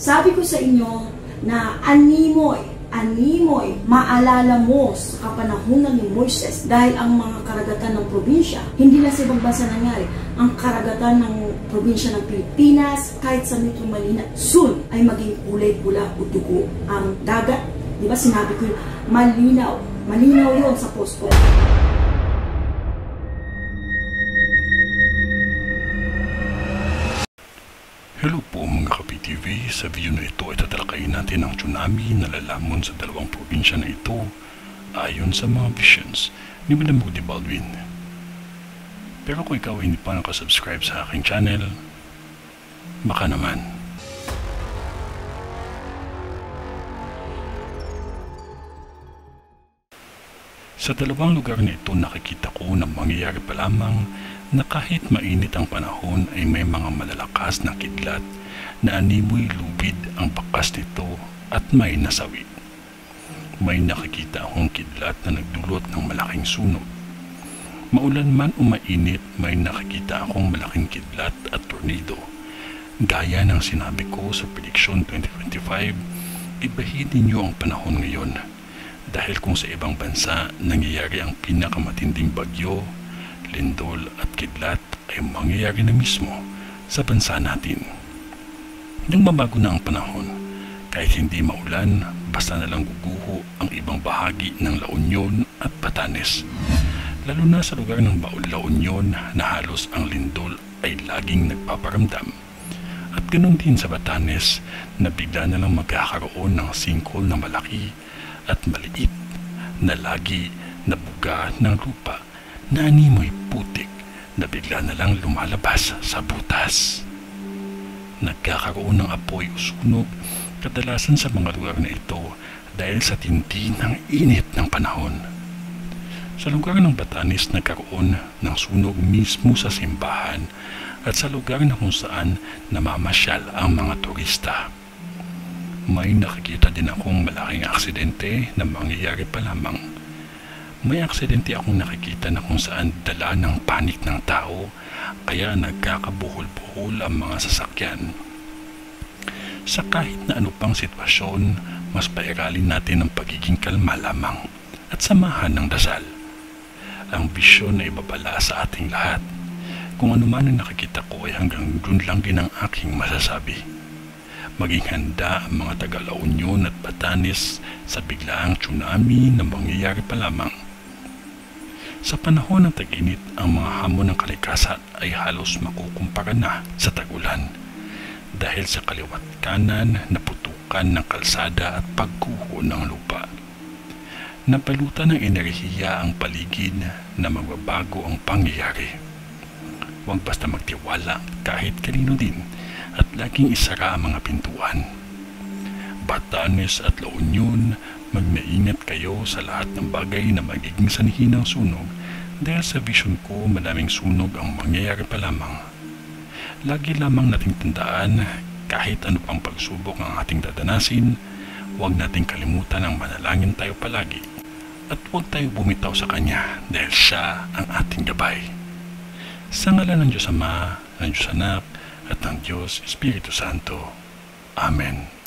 Sabi ko sa inyo na animoy, maalala mo sa kapanahunan ni Moises dahil ang mga karagatan ng probinsya, hindi lang sa ibang bansa nangyari, ang karagatan ng probinsya ng Pilipinas, kahit sa Metro Manila, soon ay maging kulay pula o dugo. Ang dagat, di ba sinabi ko yun, malinaw yun sa post ko. Hello po mga ka-PTV, sa video na ito ay tatalakayin natin ang tsunami na lalamon sa dalawang probinsya na ito ayon sa mga visions ni Madam Rudy Baldwin. Pero kung ikaw ay hindi pa nakasubscribe sa aking channel, baka naman. Sa dalawang lugar na ito nakikita ko na mangyayari pa lamang na kahit mainit ang panahon ay may mga malalakas na kidlat na animoy lubid ang bakas nito at may nasawi. May nakikita akong kidlat na nagdulot ng malaking sunog. Maulan man o mainit, may nakikita akong malaking kidlat at tornado. Gaya ng sinabi ko sa Prediction 2025, ibahin ninyo ang panahon ngayon. Dahil kung sa ibang bansa nangyayari ang pinakamatinding bagyo, lindol at kidlat ay mangyayari na mismo sa bansa natin. Nang mabago na ang panahon, kahit hindi maulan, basta na lang guguho ang ibang bahagi ng La Union at Batanes. Lalo na sa lugar ng La Union na halos ang lindol ay laging nagpaparamdam. At ganoon din sa Batanes na bigla na lang magkakaroon ng sinkhole na malaki at maliit na lagi nabuga ng lupa na animoy putik na bigla na lang lumalabas sa butas. Nagkakaroon ng apoy o sunog kadalasan sa mga lugar na ito dahil sa tindi ng init ng panahon. Sa lugar ng Batanes nagkaroon ng sunog mismo sa simbahan at sa lugar na kung saan namamasyal ang mga turista. May nakikita din akong malaking aksidente na mangyayari pa lamang. May aksidente akong nakikita na kung saan dala ng panik ng tao kaya nagkakabuhol-buhol ang mga sasakyan. Sa kahit na ano pang sitwasyon, mas pairalin natin ang pagiging kalma lamang at samahan ng dasal. Ang bisyon na ibabala sa ating lahat. Kung ano man ang nakikita ko ay hanggang dun lang din ang aking masasabi. Maging handa ang mga taga La Union at Batanes sa biglaang tsunami na mangyayari pa lamang. Sa panahon ng tag-init, ang mga hamon ng kalikasan ay halos makukumpara na sa tag-ulan dahil sa kaliwat kanan na putukan ng kalsada at pagguho ng lupa. Napalutan ng enerhiya ang paligid na magbabago ang pangyayari. Huwag basta magtiwala kahit kanino din at laging isara ang mga pintuan. Batanes at La Union, magnaingat kayo sa lahat ng bagay na magiging sanhi ng sunog dahil sa vision ko maraming sunog ang mangyayari pa lamang. Lagi lamang nating tandaan kahit ano pang pagsubok ang ating dadanasin, huwag nating kalimutan ang manalangin tayo palagi at huwag tayo bumitaw sa Kanya dahil Siya ang ating gabay. Sa ngalan ng Diyos Ama, ng Diyos Anak at ng Diyos Espiritu Santo. Amen.